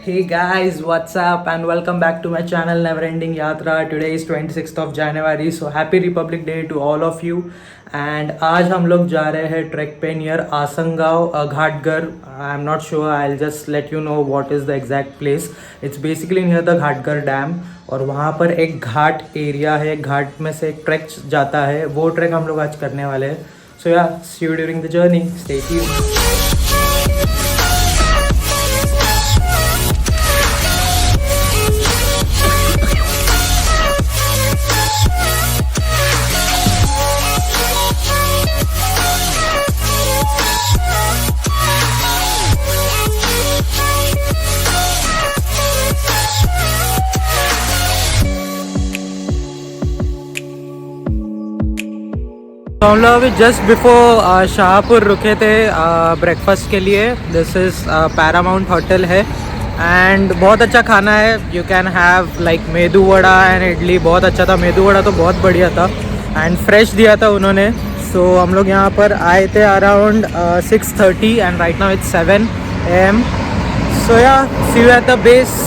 Hey guys, what's up and welcome back to my channel Never Ending Yatra. Today is 26th of January, so happy Republic Day to all of you. And आज हम लोग जा रहे हैं trek पे near Asangaon Ghatghar. I am not sure, I just let you know what is the exact place. It's basically near the Ghatghar dam और वहाँ पर एक घाट एरिया है, घाट में से एक ट्रैक जाता है, वो ट्रैक हम लोग आज करने वाले हैं. So yeah, see you during the journey. Stay tuned. तो हम लोग अभी जस्ट बिफोर शाहपुर रुके थे ब्रेकफास्ट के लिए. दिस इज़ पैरामाउंट होटल है एंड बहुत अच्छा खाना है. You can have like medu vada and idli. बहुत अच्छा था, मेदू वड़ा तो बहुत बढ़िया था एंड फ्रेश दिया था उन्होंने. सो हम लोग यहाँ पर आए थे around 6:30 and right now it's 7 AM. So yeah, see you at the base.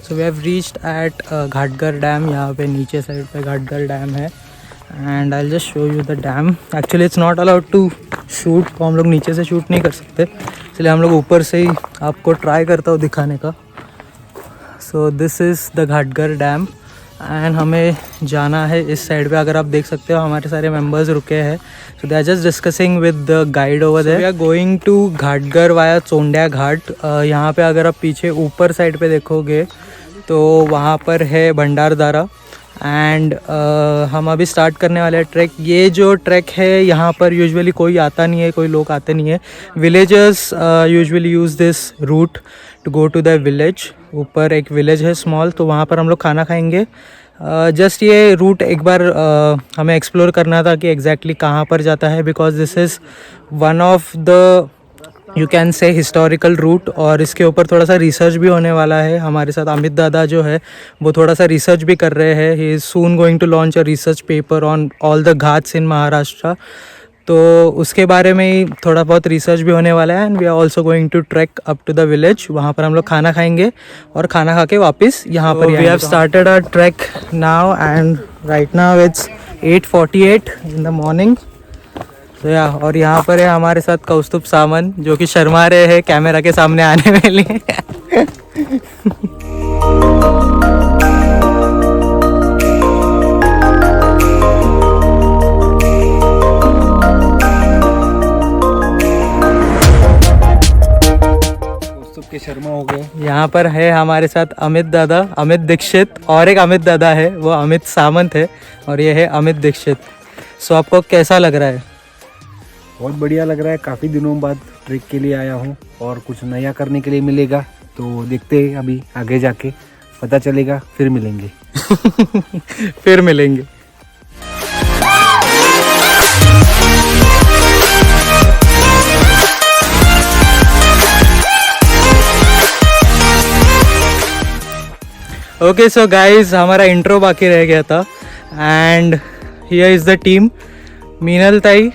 So we have reached at Ghatghar dam. यहाँ पे नीचे साइड पे घाटगर डैम है and I just show you the dam. Actually it's not allowed to shoot, तो हम लोग नीचे से शूट नहीं कर सकते, इसलिए हम लोग ऊपर से ही आपको ट्राई करता हूँ दिखाने का. So this is the Ghatghar dam and हमें जाना है इस साइड पे. अगर आप देख सकते हो हमारे सारे मेंबर्स रुके हैं. So they are just discussing with the guide over there. We are going to Ghatghar via Chondya Ghat. यहाँ पे अगर आप पीछे ऊपर साइड पे देखोगे तो वहाँ पर है भंडारदारा एंड हम अभी स्टार्ट करने वाले हैं ट्रैक. ये जो ट्रैक है यहाँ पर यूजुअली कोई आता नहीं है, कोई लोग आते नहीं है. Villagers usually use this route to go to the village. ऊपर एक विलेज है स्मॉल, तो वहाँ पर हम लोग खाना खाएंगे. जस्ट ये रूट एक बार हमें एक्सप्लोर करना था कि एग्जैक्टली कहाँ पर जाता है, because this is one of the you can say historical route. और इसके ऊपर थोड़ा सा रिसर्च भी होने वाला है. हमारे साथ अमित दादा जो है वो थोड़ा सा रिसर्च भी कर रहे हैं. He is soon going to launch a research paper on all the ghats in Maharashtra. तो उसके बारे में ही थोड़ा बहुत रिसर्च भी होने वाला है. And we are also going to track up to the village. वहाँ पर हम लोग खाना खाएंगे और खाना खा के वापस यहाँ पर. We have started our track now and right now it's 8:48 in the morning. तो या, और यहाँ पर है हमारे साथ कौस्तुभ सामन, जो कि शर्मा रहे हैं कैमरा के सामने आने में लिए. कौस्तुभ के शर्मा हो गए. यहाँ पर है हमारे साथ अमित दादा, अमित दीक्षित, और एक अमित दादा है वो अमित सामंत है, और ये है अमित दीक्षित. सो आपको कैसा लग रहा है? बहुत बढ़िया लग रहा है. काफ़ी दिनों बाद ट्रिक के लिए आया हूँ और कुछ नया करने के लिए मिलेगा. तो देखते हैं, अभी आगे जाके पता चलेगा. फिर मिलेंगे. फिर मिलेंगे. ओके, सो गाइज, हमारा इंट्रो बाकी रह गया था and here is the team. Meenal ताई,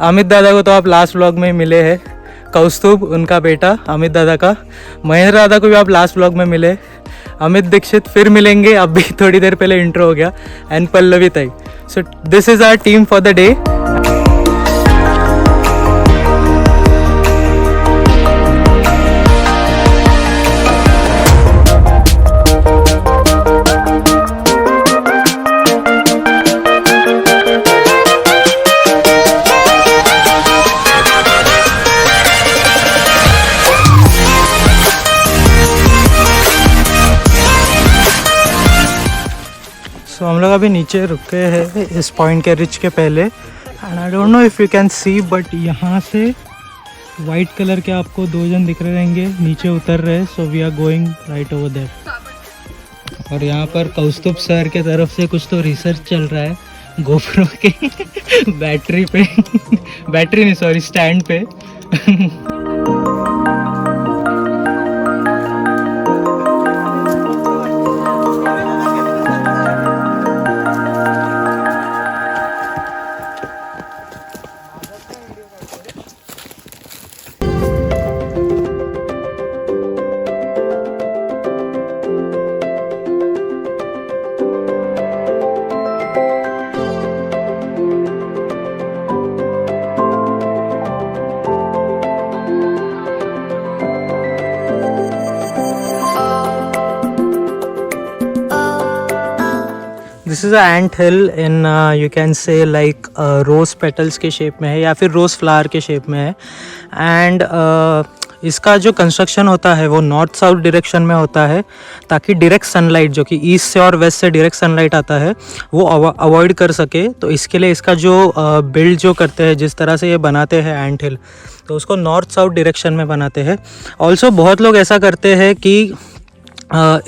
अमित दादा को तो आप लास्ट व्लॉग में मिले हैं. कौस्तुभ, उनका बेटा अमित दादा का. महेंद्र दादा को भी आप लास्ट व्लॉग में मिले. अमित दीक्षित फिर मिलेंगे, अब भी थोड़ी देर पहले इंट्रो हो गया. And Pallavi tai. So this is our team for the day. So हम लोग अभी नीचे रुके हैं इस पॉइंट के रिच के पहले and I don't know if you can C but यहाँ से वाइट कलर के आपको 2 जन दिख रहे रहेंगे नीचे उतर रहे. So we are going right over there. और यहाँ पर कौस्तुभ सर के तरफ से कुछ तो रिसर्च चल रहा है गोप्रो के बैटरी पे बैटरी नहीं सॉरी स्टैंड पे. This is a ant hill in you can say like rose petals के शेप में है या फिर रोज़ फ्लावर के शेप में है. एंड इसका जो कंस्ट्रक्शन होता है वो नॉर्थ साउथ डायरेक्शन में होता है ताकि डायरेक्ट सनलाइट जो कि ईस्ट से और वेस्ट से डायरेक्ट सनलाइट आता है वो अवॉइड कर सके. तो इसके लिए इसका जो बिल्ड जो करते हैं जिस तरह से ये बनाते हैं एंट हिल तो उसको नॉर्थ साउथ डायरेक्शन में बनाते हैं. ऑल्सो बहुत लोग ऐसा करते हैं कि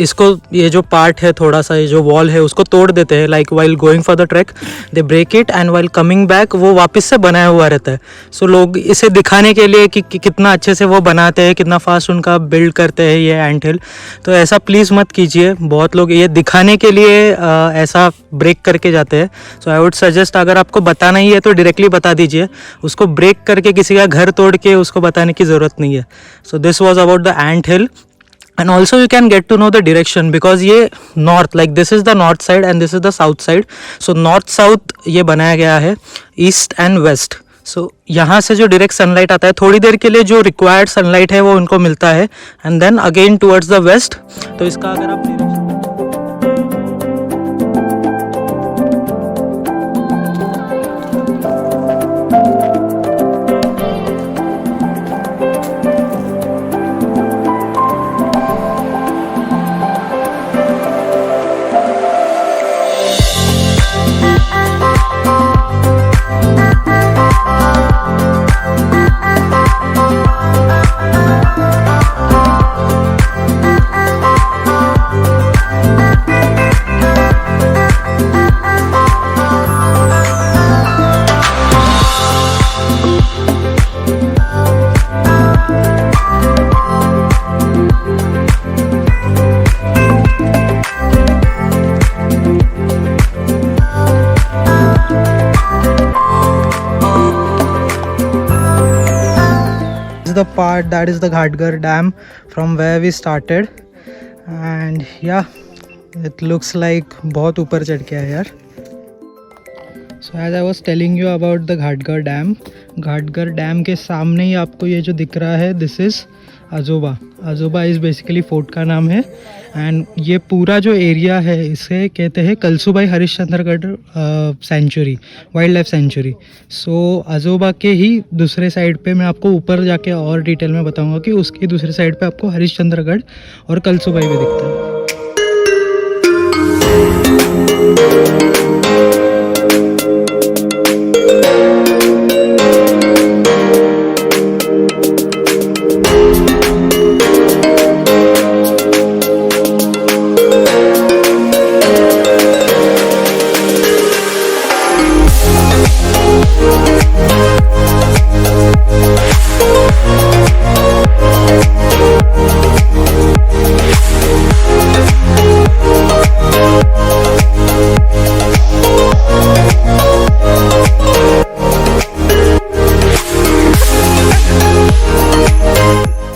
इसको ये जो पार्ट है थोड़ा सा ये जो वॉल है उसको तोड़ देते हैं like while going for the track they break it and while coming back वो वापस से बनाया हुआ रहता है. सो लोग इसे दिखाने के लिए कि कितना अच्छे से वो बनाते हैं कितना फास्ट उनका बिल्ड करते हैं ये एंट हिल. तो ऐसा प्लीज़ मत कीजिए. बहुत लोग ये दिखाने के लिए ऐसा ब्रेक करके जाते हैं. सो आई वुड सजेस्ट अगर आपको बताना ही है तो डायरेक्टली बता दीजिए. उसको ब्रेक करके किसी का घर तोड़ के उसको बताने की ज़रूरत नहीं है. So this was about the ant hill. And also you can get to know the direction because ये north like this is the north side and this is the south side. So north south ये बनाया गया है east and west. So यहाँ से जो direct sunlight आता है थोड़ी देर के लिए जो required sunlight है वो उनको मिलता है and then again towards the west. तो इसका अगर आप the part that is the Ghatgar Dam from where we started and yeah it looks like बहुत ऊपर चढ़ के है यार. So as I was telling you about the Ghatgar Dam के सामने ही आपको ये जो दिख रहा है this is अजोबा is basically fort का नाम है. एंड ये पूरा जो एरिया है इसे कहते हैं Kalsubai Harishchandragad sanctuary wild life sanctuary. So Ajoba के ही दूसरे साइड पे मैं आपको ऊपर जाके और डिटेल में बताऊंगा कि उसकी दूसरे साइड पे आपको हरिश्चंद्रगढ़ और कलसूबाई भी दिखता है.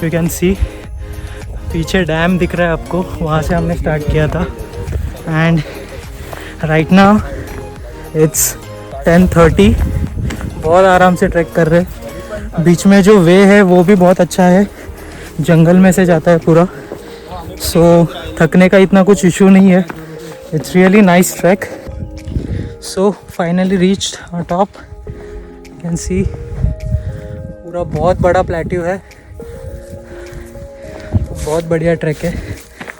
यू कैन सी पीछे डैम दिख रहा है आपको वहाँ से हमने स्टार्ट किया था. And right now it's 10:30. बहुत आराम से ट्रैक कर रहे. बीच में जो वे है वो भी बहुत अच्छा है जंगल में से जाता है पूरा. सो थकने का इतना कुछ इशू नहीं है. It's really nice track. So finally reached top. You can सी पूरा बहुत बड़ा प्लेट्यू है. बहुत बढ़िया ट्रैक है.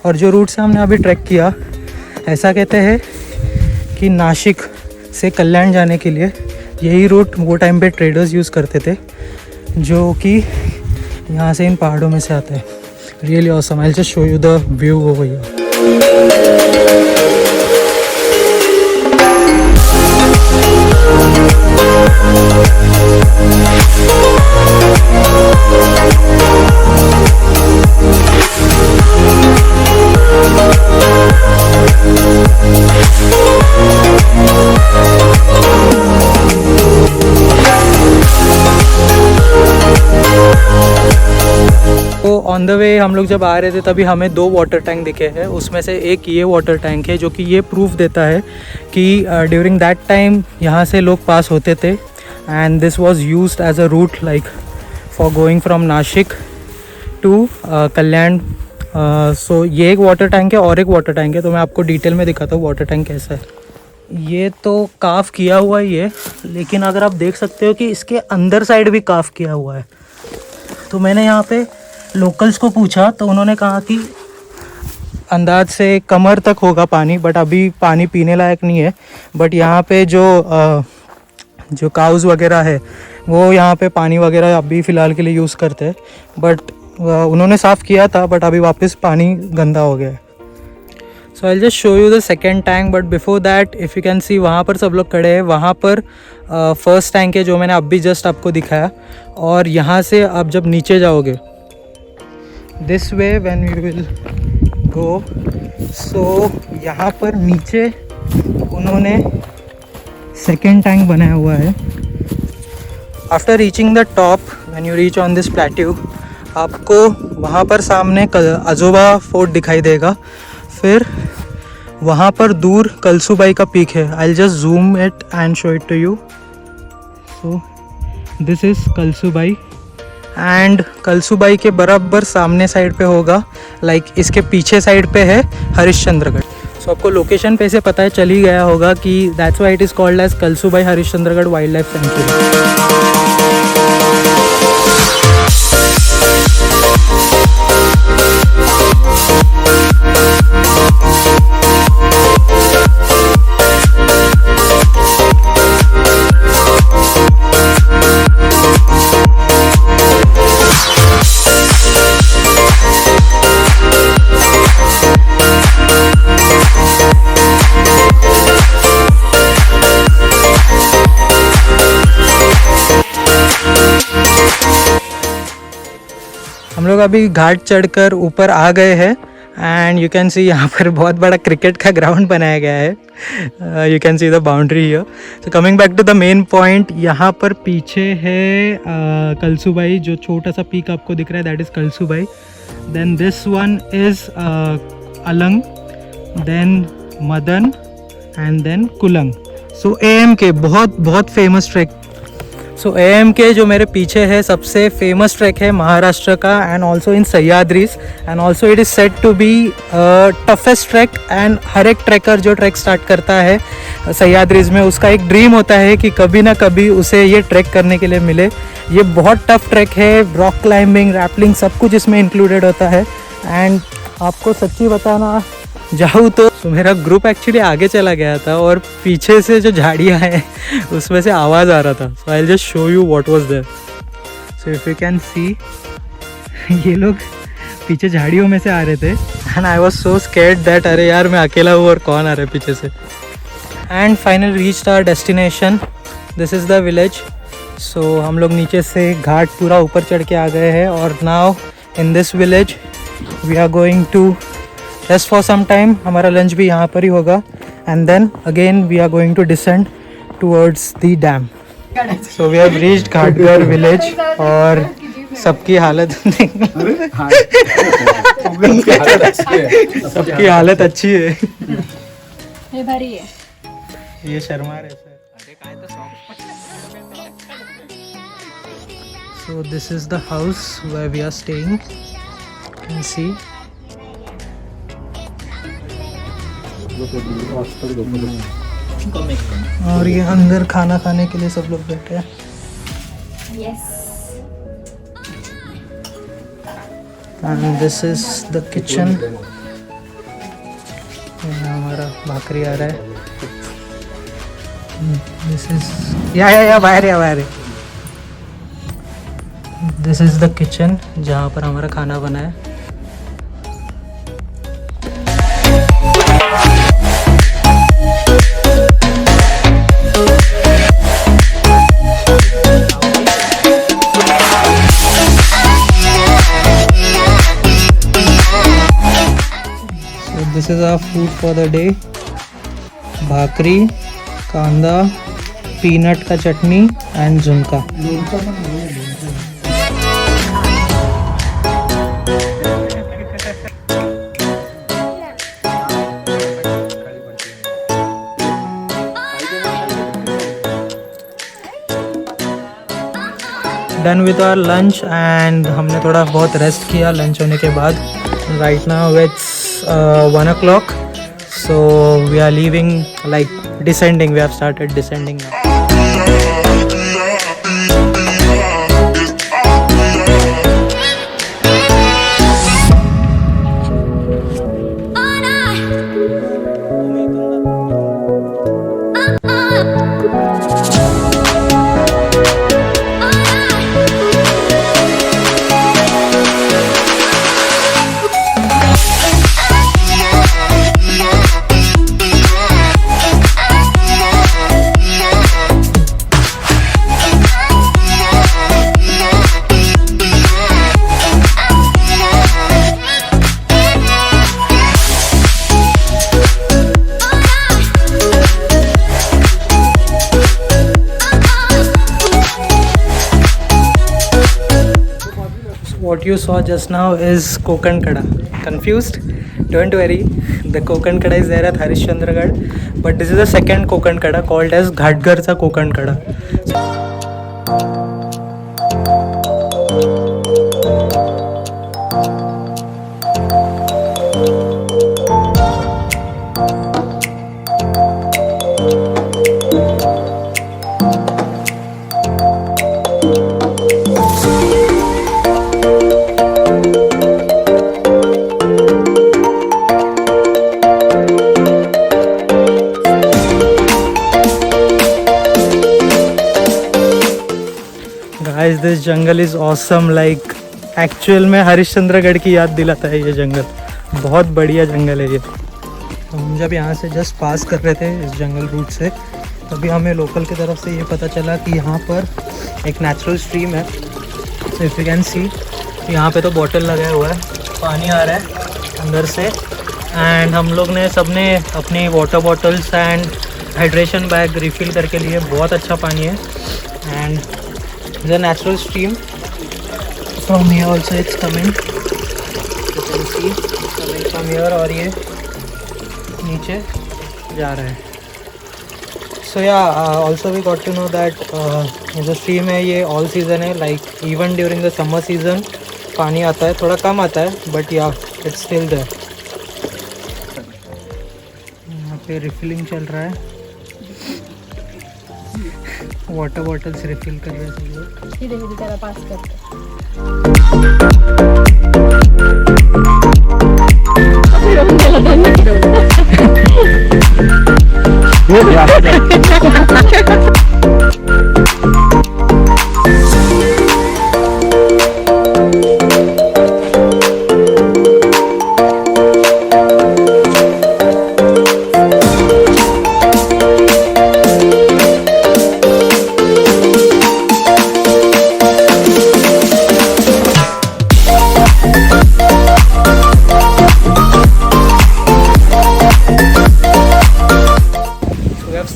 और जो रूट से हमने अभी ट्रैक किया ऐसा कहते हैं कि नासिक से कल्याण जाने के लिए यही रूट वो टाइम पे ट्रेडर्स यूज़ करते थे, जो कि यहाँ से इन पहाड़ों में से आते हैं। Really awesome. I will just show you the view over here. तो ऑन द वे हम लोग जब आ रहे थे तभी हमें 2 वाटर टैंक दिखे हैं। उसमें से एक ये वाटर टैंक है जो कि ये प्रूफ देता है कि ड्यूरिंग दैट टाइम यहाँ से लोग पास होते थे, and this was used as a route like for going from Nashik to Kalyan. So ये एक वाटर टैंक है और एक वाटर टैंक है, तो मैं आपको डिटेल में दिखाता हूँ वाटर टैंक कैसा है। ये तो काफ़ किया हुआ ही है, लेकिन अगर आप देख सकते हो कि इसके अंदर साइड भी काफ़ किया हुआ है। तो मैंने यहाँ पे लोकल्स को पूछा तो उन्होंने कहा कि अंदाज से कमर तक होगा पानी, बट अभी पानी पीने लायक नहीं है। बट यहाँ पे जो काउज वगैरह है वो यहाँ पे पानी वगैरह अभी फ़िलहाल के लिए यूज़ करते हैं, बट उन्होंने साफ़ किया था, बट अभी वापस पानी गंदा हो गया है। So I just show you the second tank, but before that if you can see वहाँ पर सब लोग खड़े हैं, वहाँ पर फर्स्ट टैंक है जो मैंने अभी जस्ट आपको दिखाया। और यहाँ से आप जब नीचे जाओगे this way when we will go, so यहाँ पर नीचे उन्होंने सेकेंड टैंक बनाया हुआ है। After reaching the top when you reach on this plateau, आपको वहाँ पर सामने अजोबा फोर्ट दिखाई देगा। फिर वहाँ पर दूर कलसूबाई का पीक है। I will just zoom it and show it to you. So this is Kalsubai, and Kalsubai के बराबर सामने साइड पे होगा, लाइक इसके पीछे साइड पे है हरिश्चंद्रगढ़। सो आपको लोकेशन पे से पता है चल ही गया होगा कि that's why it is called as Kalsubai Harishchandragad wild life sanctuary. हम लोग अभी घाट चढ़कर ऊपर आ गए हैं, एंड यू कैन सी यहाँ पर बहुत बड़ा क्रिकेट का ग्राउंड बनाया गया है। You can see the boundary here. So coming back to the main point, यहाँ पर पीछे है कलसूबाई, जो छोटा सा पीक आपको दिख रहा है that is Kalsubai. Then this one is Alang, then Madan and then Kulang. So AMK बहुत फेमस ट्रैक। सो AMK जो मेरे पीछे है सबसे फेमस ट्रैक है महाराष्ट्र का, and also in Sahyadris, and also it is set to be toughest trek. And हर एक ट्रैकर जो ट्रैक स्टार्ट करता है सह्याद्रीज में, उसका एक ड्रीम होता है कि कभी ना कभी उसे ये ट्रैक करने के लिए मिले। ये बहुत टफ ट्रैक है, रॉक क्लाइंबिंग, रैपलिंग सब कुछ इसमें इंक्लूडेड होता है। एंड आपको सच्ची बताना जाऊँ तो मेरा ग्रुप एक्चुअली आगे चला गया था और पीछे से जो झाड़ियाँ हैं उसमें से आवाज़ आ रहा था। So I will just show you what was there. So if you can see, ये लोग पीछे झाड़ियों में से आ रहे थे, and I was so scared that अरे यार मैं अकेला हूँ और कौन आ रहा है पीछे से। And final reached our destination, this is the village. So हम लोग नीचे से घाट पूरा ऊपर चढ़ के आ गए हैं, और now in this village we are going to rest for some time. हमारा लंच भी यहाँ पर ही होगा, and then again we are going to descend towards the dam. So we have reached Ghatghar village, और सबकी हालत सबकी हालत अच्छी है। ये भारी है, ये शर्मा रहे sir. So this is the house where we are staying. You can see. और ये अंदर खाना खाने के लिए सब लोग बैठे हैं। yes. And this is the kitchen. यहाँ हमारा भाकरी आ रहा है। This is yeah बाहर है. This is the kitchen जहाँ पर हमारा खाना बना है. So this is our food for the day. भाकरी, कांदा, पीनट का चटनी एंड झुमका. Done with our lunch and हमने थोड़ा बहुत रेस्ट किया लंच होने के बाद. Right now it's 1 o'clock. So we are leaving, like descending. We have started descending now. What you saw just now is Kokan Kada. Confused? Don't worry. The Kokan Kada is there at Harishchandragarh, but this is the second Kokan Kada called as Ghatgarcha Kokan Kada. Guys, this jungle is awesome. Like actual में हरिश्चंद्रगढ़ की याद दिलाता है ये जंगल. बहुत बढ़िया जंगल है ये. तो हम जब यहाँ से जस्ट पास कर रहे थे इस जंगल रूट से, तभी हमें लोकल की तरफ से ये पता चला कि यहाँ पर एक नेचुरल स्ट्रीम है. सो इफ़ यू कैन सी, यहाँ पे तो बॉटल लगाया हुआ है, पानी आ रहा है अंदर से. एंड हम लोग ने सबने अपनी water bottles and hydration bag refill करके लिए. बहुत अच्छा पानी है. And the natural stream from here also it's coming. You can see it's coming from here और ये नीचे जा रहा है. So yeah, also we got to know that जो stream है ये all season है. Like even during the summer season पानी आता है, थोड़ा कम आता है, but yeah it's still there. यहाँ पे रिफिलिंग चल रहा है. वाटर बॉटल्स रिफिल कर रहे हैं सब लोग. इधर इधर तेरा पास करते. अभी रोक दे लो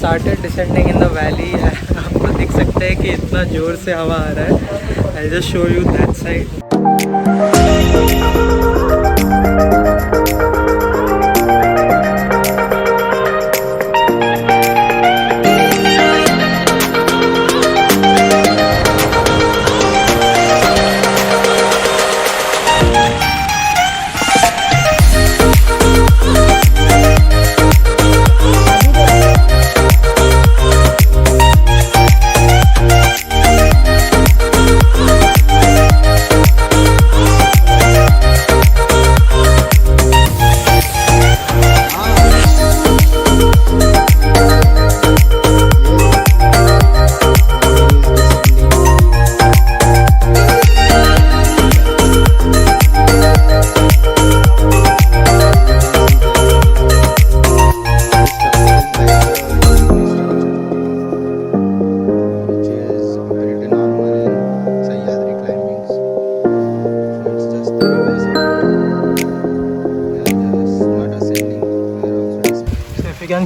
started descending in the valley. आपको दिख सकते हैं कि इतना ज़ोर से हवा आ रहा है. I'll just show you that side.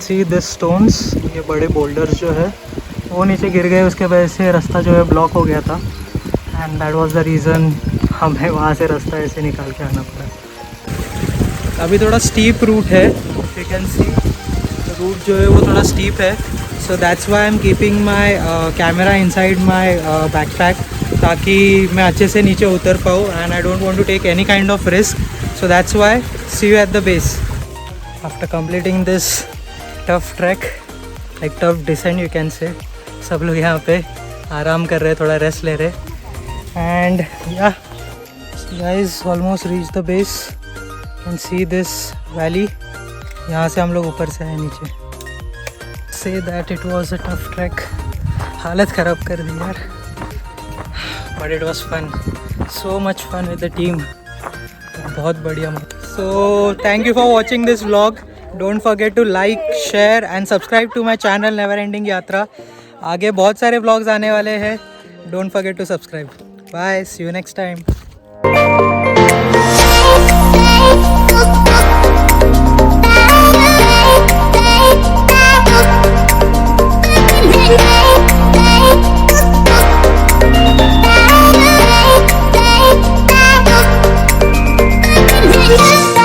See this stones, ये बड़े बोल्डर्स जो है वो नीचे गिर गए, उसके वजह से रास्ता जो है ब्लॉक हो गया था and that was the reason हमें वहाँ से रास्ता ऐसे निकाल के आना पड़ा। अभी थोड़ा स्टीप रूट है, यू कैन सी रूट जो है वो थोड़ा स्टीप है, so that's why I am keeping my camera inside my backpack ताकि मैं अच्छे से नीचे उतर पाऊँ and I don't want to take any kind of risk, so that's why see you at the base. After completing this tough track, like tough descent you can say, सब लोग यहाँ पे आराम कर रहे हैं, थोड़ा रेस्ट ले रहे and yeah guys almost reach the base, can see this valley, यहाँ से हम लोग ऊपर से आए नीचे। Say that it was a tough track, हालत ख़राब कर दी यार, but it was fun, so much fun with the team, बहुत बढ़िया। So thank you for watching this vlog, don't forget to like share and subscribe to my channel never ending यात्रा। आगे बहुत सारे व्लॉग्स आने वाले हैं, don't forget to subscribe. Bye, see you next time. Yeah.